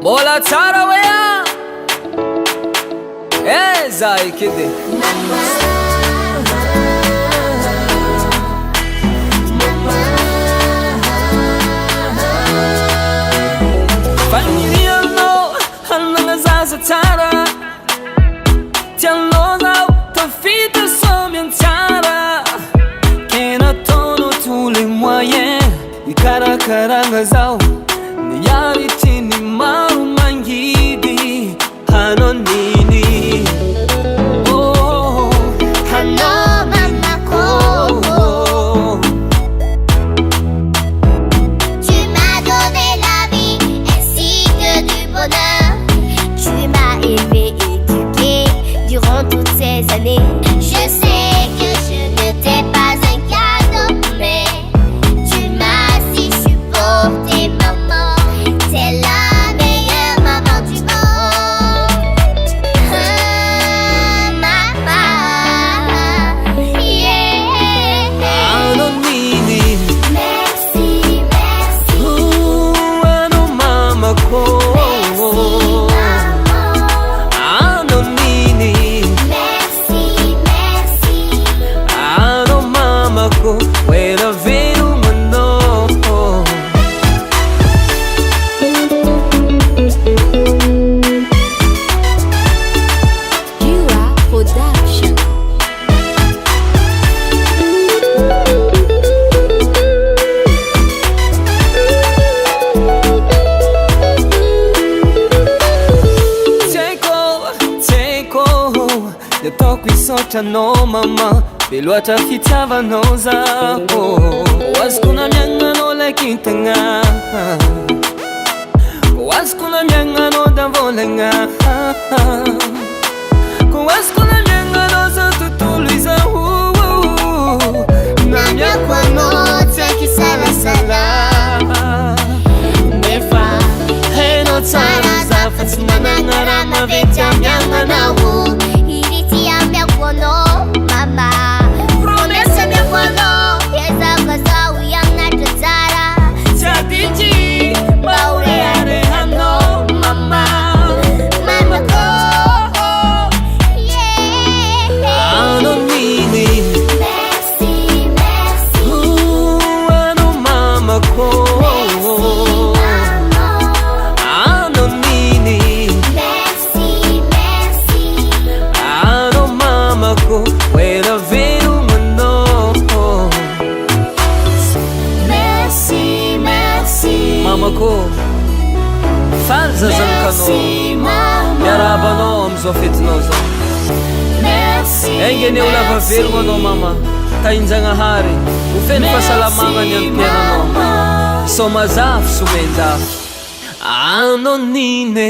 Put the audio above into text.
Mbola tsara hoe za ekedy Fagnirianao hanagna zaza tsara tianao zao tafita somiantsara ke nataonao tous les moyens ikarakaragna zao niyaritiny maro mangidy hanao nini hanao mamako tu m'as donné la vie ainsi que du bonheur tu m'as élevé, éduqué durant toutes ces années je sais que je ne t'ai pas un cadeau mais tu m'as si supporté maman t'es la meilleure maman du monde maman yeah ano nini merci merci ano mamako ano nini merci merci ano mamako wera veru mano Hira Production Yatao kwisotranao mama beloatra fitiavanao zako azoko namiagnanao laikintagna ko azoko namiagnanao davolagna ko azoko namiagnanao za tontolo izao namiako anao tsy aiky salasala nefa hainao tsara za fa tsy managna raha mavety amiagnanao no mama promessa minha quando esa casal e amnatra tsara Chadiji baureare hano mama mama go yeah ano nini merci merci ano mama ko ano nini merci merci ano mama ko wera veru mano merci merci mama ko fanza zankano miarabanao amizao fetinao zao engene olava velogno anao mama tainjagnahary ofeny fahasalamagna ny antom-piainanao so mazafy somenjafy ano nine